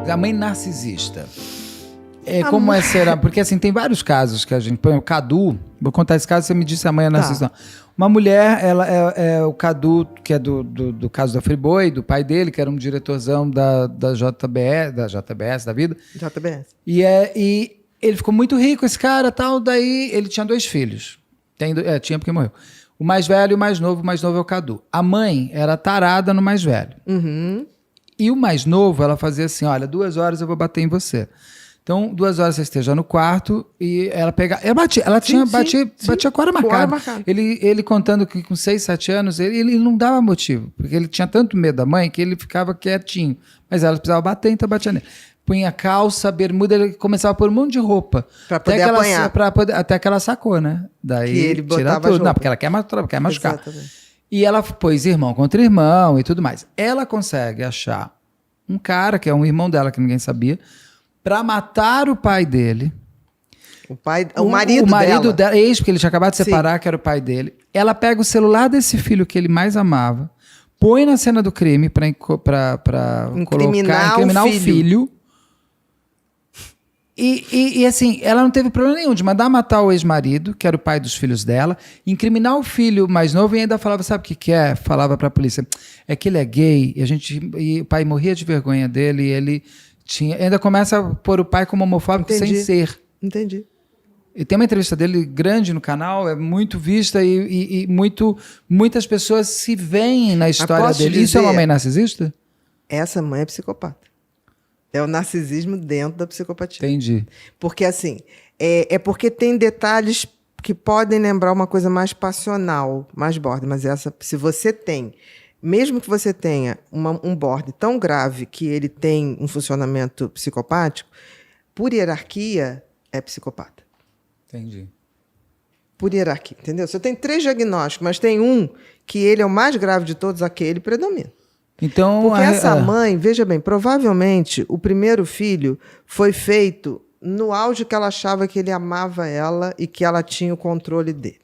A mãe narcisista. Como é será? Porque assim, tem vários casos que a gente põe. O Cadu, vou contar esse caso, você me disse a mãe é narcisista. Tá. Uma mulher, ela é o Cadu, que é do caso da Friboi, do pai dele, que era um diretorzão da JBS, da vida. JBS. E ele ficou muito rico, esse cara, tal. Daí ele tinha 2 filhos. Tinha porque morreu. O mais velho e o mais novo é o Cadu. A mãe era tarada no mais velho. Uhum. E o mais novo, ela fazia assim, olha, 2 horas eu vou bater em você. Então, 2 horas você esteja no quarto e ela pegava... Batia com hora marcada. Ele contando que com 6, 7 anos, ele não dava motivo, porque ele tinha tanto medo da mãe que ele ficava quietinho. Mas ela precisava bater, então batia nele. Punha calça, bermuda, ele começava a pôr um monte de roupa. Pra poder apanhar. Até que ela sacou, né? Daí que ele botava tudo. Roupa. Não, porque ela quer machucar. Exatamente. E ela pôs irmão contra irmão e tudo mais. Ela consegue achar um cara, que é um irmão dela, que ninguém sabia, para matar o pai dele. O marido dela. Porque ele tinha acabado de separar, que era o pai dele. Ela pega o celular desse filho que ele mais amava, põe na cena do crime para incriminar o filho. E assim, ela não teve problema nenhum de mandar matar o ex-marido, que era o pai dos filhos dela, incriminar o filho mais novo e ainda falava, sabe o que é? Falava pra polícia, é que ele é gay, e o pai morria de vergonha dele, e ele ainda começa a pôr o pai como homofóbico sem ser. Entendi. E tem uma entrevista dele grande no canal, é muito vista e muitas pessoas se veem na história dele. Isso é uma mãe narcisista? Essa mãe é psicopata. É o narcisismo dentro da psicopatia. Entendi. Porque, assim, é porque tem detalhes que podem lembrar uma coisa mais passional, mais border. Mas se você tem, mesmo que você tenha um border tão grave que ele tem um funcionamento psicopático, por hierarquia, é psicopata. Entendi. Por hierarquia, entendeu? Você tem 3 diagnósticos, mas tem um que ele é o mais grave de todos, aquele predomina. Então, porque essa mãe, veja bem, provavelmente o primeiro filho foi feito no auge que ela achava que ele amava ela e que ela tinha o controle dele.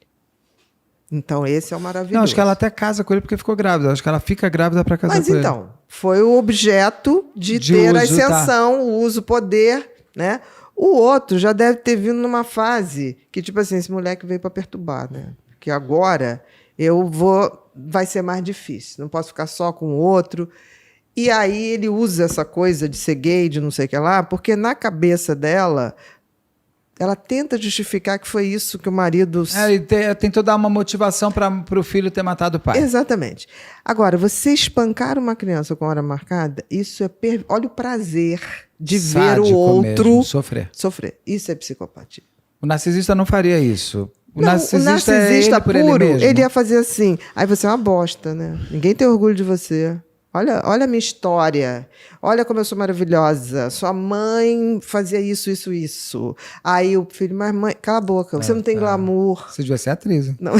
Então esse é o maravilhoso. Não, acho que ela até casa com ele porque ficou grávida. Acho que ela fica grávida para casar com ele. Mas então, foi o objeto de ter uso, a ascensão, o uso, o poder, né? O outro já deve ter vindo numa fase que, tipo assim, esse moleque veio para perturbar, né? Que agora vai ser mais difícil, não posso ficar só com o outro. E aí ele usa essa coisa de ser gay, de não sei o que lá, porque na cabeça dela, ela tenta justificar que foi isso que o marido... Ele tentou dar uma motivação para o filho ter matado o pai. Exatamente. Agora, você espancar uma criança com hora marcada, isso é... Olha o prazer de ver o outro... Mesmo, sofrer. Isso é psicopatia. O narcisista não faria isso. O narcisista é ele puro, ele mesmo. Ele ia fazer assim. Aí você é uma bosta, né? Ninguém tem orgulho de você. Olha a minha história. Olha como eu sou maravilhosa. Sua mãe fazia isso, isso, isso. Aí o filho, mas mãe, cala a boca. Você não tem glamour. Você devia ser atriz. Hein? Não.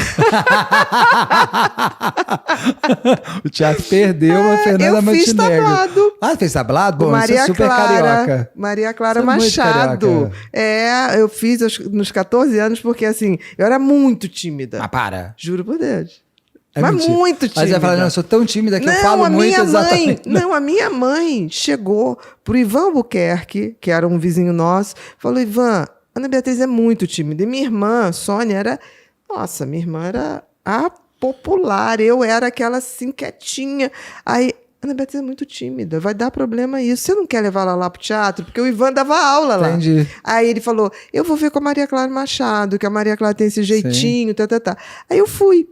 O teatro perdeu a Fernanda Montenegro. Eu fiz tablado. Fez tablado? Bom, Maria isso é super carioca. Maria Clara Machado. Eu fiz nos 14 anos porque, assim, eu era muito tímida. Ah, para. Juro por Deus. Mas mentira. Muito tímida. Mas ela fala, não, eu sou tão tímida que eu falo muito exatamente. A minha mãe chegou pro Ivan Albuquerque, que era um vizinho nosso, falou, Ivan, Ana Beatriz é muito tímida. E minha irmã, Sônia, minha irmã era a popular, eu era aquela assim, quietinha. Aí, Ana Beatriz é muito tímida, vai dar problema isso. Você não quer levar ela lá pro teatro? Porque o Ivan dava aula lá. Entendi. Aí ele falou, eu vou ver com a Maria Clara Machado, que a Maria Clara tem esse jeitinho, tá. Aí eu fui.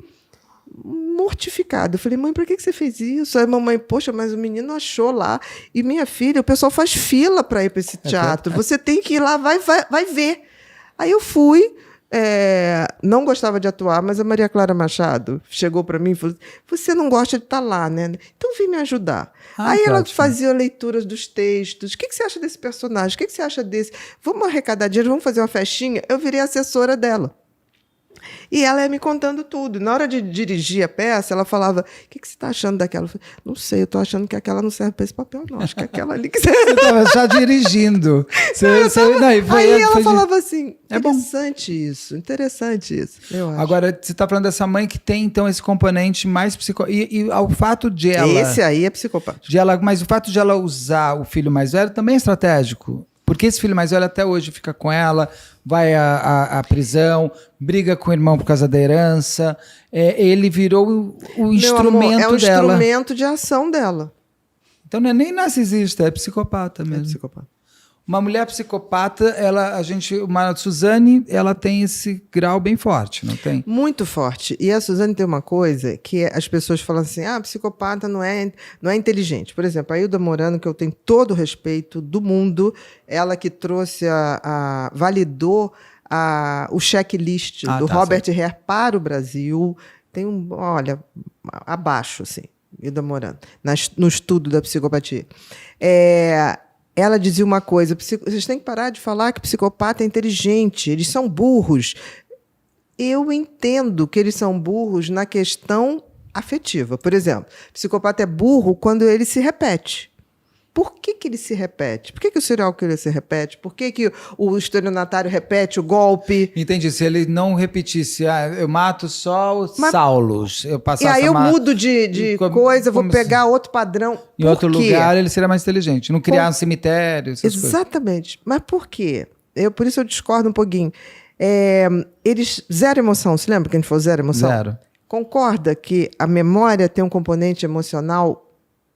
Mortificada. Eu falei, mãe, por que você fez isso? Aí a mamãe, poxa, mas o menino achou lá. E minha filha, o pessoal faz fila para ir para esse teatro. Você tem que ir lá, vai ver. Aí eu fui, não gostava de atuar, mas a Maria Clara Machado chegou para mim e falou, você não gosta de estar lá, né? Então vem me ajudar. Aí ela fazia leituras dos textos. O que você acha desse personagem? O que você acha desse? Vamos arrecadar dinheiro, vamos fazer uma festinha? Eu virei assessora dela. E ela ia me contando tudo. Na hora de dirigir a peça, ela falava, o que você está achando daquela? Eu falei, não sei, eu estou achando que aquela não serve para esse papel, não. Acho que aquela ali que serve. Você estava já dirigindo. Aí ela falava assim, interessante isso. Eu acho. Agora, você está falando dessa mãe que tem, então, esse componente mais psicopata. E o fato de ela... Esse aí é psicopata. Mas o fato de ela usar o filho mais velho também é estratégico. Porque esse filho mais velho até hoje fica com ela, vai à prisão, briga com o irmão por causa da herança. Ele virou o instrumento dela. É o instrumento de ação dela. Então não é nem narcisista, é psicopata mesmo. É psicopata. Uma mulher psicopata, uma Suzane, ela tem esse grau bem forte, não tem? Muito forte. E a Suzane tem uma coisa que as pessoas falam assim, psicopata não é inteligente. Por exemplo, a Hilda Morano, que eu tenho todo o respeito do mundo, ela que trouxe validou o checklist do Robert Hare para o Brasil. Tem abaixo, assim, Hilda Morano, no estudo da psicopatia. Ela dizia uma coisa, vocês têm que parar de falar que psicopata é inteligente, eles são burros. Eu entendo que eles são burros na questão afetiva. Por exemplo, psicopata é burro quando ele se repete. Por que ele se repete? Por que o serial killer se repete? Por que o estelionatário repete o golpe? Entendi. Se ele não repetisse, eu mato só os Saulos. E aí eu mudo de coisa, vou pegar outro padrão. Em outro lugar ele seria mais inteligente. Não criar um cemitério, essas Exatamente. Coisas. Mas por quê? Por isso eu discordo um pouquinho. Eles zero emoção. Se lembra que a gente falou zero emoção? Zero. Concorda que a memória tem um componente emocional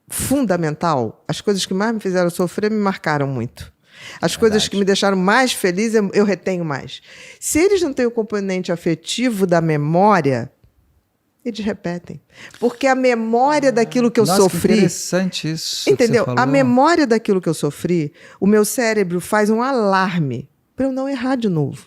fundamental? As coisas que mais me fizeram sofrer me marcaram muito. As coisas que me deixaram mais feliz, eu retenho mais. Se eles não têm o componente afetivo da memória, eles repetem. Porque a memória daquilo que eu sofri... Que interessante isso. Entendeu? A memória daquilo que eu sofri, o meu cérebro faz um alarme para eu não errar de novo.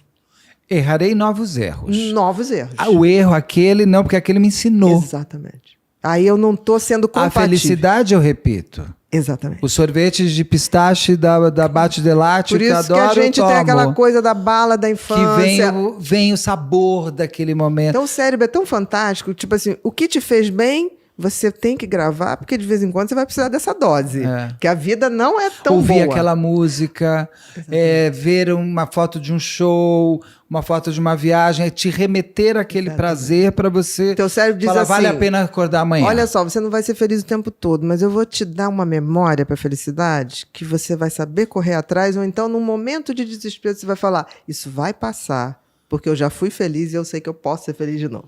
Errarei novos erros. Novos erros. O erro aquele, não, porque aquele me ensinou. Exatamente. Aí eu não estou sendo compatível. A felicidade, eu repito. Exatamente. Os sorvetes de pistache da Bate Delate, que eu adoro, que a gente tem aquela coisa da bala da infância. Que vem o sabor daquele momento. Então o cérebro é tão fantástico, tipo assim, o que te fez bem, você tem que gravar, porque de vez em quando você vai precisar dessa dose. Que a vida não é tão boa. Ouvir aquela música, ver uma foto de um show, uma foto de uma viagem, te remeter àquele prazer para você teu cérebro diz falar, assim, vale a pena acordar amanhã. Olha só, você não vai ser feliz o tempo todo, mas eu vou te dar uma memória para felicidade que você vai saber correr atrás, ou então num momento de desespero você vai falar, isso vai passar, porque eu já fui feliz e eu sei que eu posso ser feliz de novo.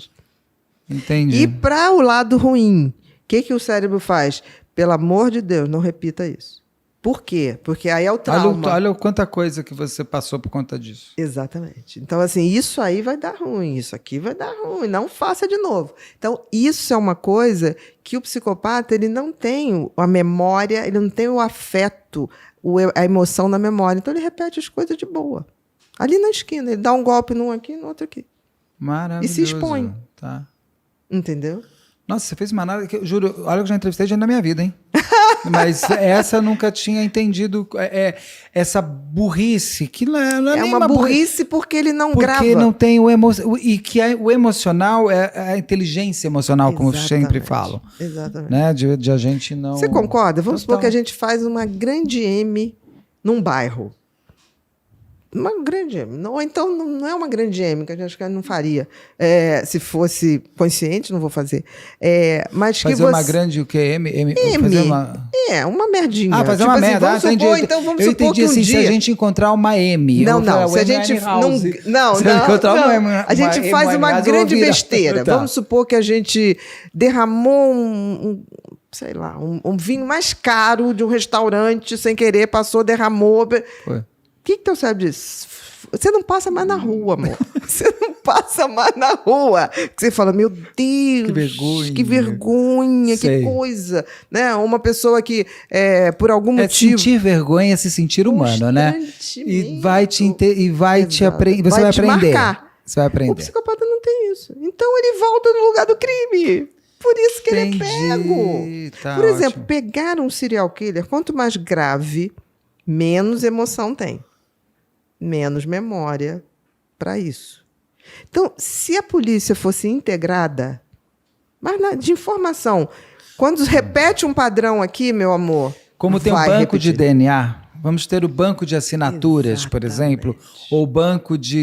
Entendi. E para o lado ruim, o que o cérebro faz? Pelo amor de Deus, não repita isso. Por quê? Porque aí é o trauma. Olha quanta coisa que você passou por conta disso. Exatamente. Então, assim, isso aí vai dar ruim, isso aqui vai dar ruim, não faça de novo. Então, isso é uma coisa que o psicopata, ele não tem a memória, ele não tem o afeto, a emoção na memória. Então, ele repete as coisas de boa. Ali na esquina, ele dá um golpe num aqui, no outro aqui. Maravilhoso. E se expõe. Tá. Entendeu? Nossa, você fez uma nada que eu juro, olha que eu já entrevistei gente na minha vida, hein? Mas essa eu nunca tinha entendido essa burrice, que não é uma burrice porque ele não grava. Porque não tem o e que o emocional é a inteligência emocional, como eu sempre falo. Exatamente. Né? De a gente não... Você concorda? Vamos supor que a gente faz uma grande M num bairro. Uma grande M. Ou então não é uma grande M, que a gente não faria. Se fosse consciente, não vou fazer. Mas fazer uma grande o quê? M? Fazer uma merdinha. Fazer uma merda. Vamos supor, então vamos supor que um dia... se a gente encontrar uma M. Não. Se a gente não. A gente faz uma grande besteira. Vamos supor que a gente derramou sei lá, um vinho mais caro de um restaurante, sem querer, derramou... Foi. O que teu cérebro diz? Você não passa mais na rua, amor. Você não passa mais na rua. Você fala, meu Deus, que vergonha, que coisa. Né? Uma pessoa que, por algum motivo... sentir vergonha, se sentir humano, né? E vai te aprender. Você vai aprender. Você vai aprender. O psicopata não tem isso. Então ele volta no lugar do crime. Por isso que ele é pego. Tá, por exemplo, pegar um serial killer, quanto mais grave, menos emoção tem. Menos memória para isso. Então, se a polícia fosse integrada, mas de informação, quando repete um padrão aqui, meu amor... Como tem um banco de DNA, vamos ter o banco de assinaturas, por exemplo, ou o banco de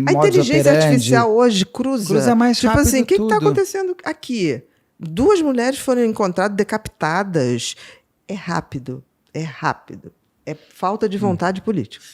a inteligência artificial hoje cruza mais tipo rápido assim, o que está tudo. acontecendo aqui? 2 mulheres foram encontradas decapitadas. É rápido. É falta de vontade política.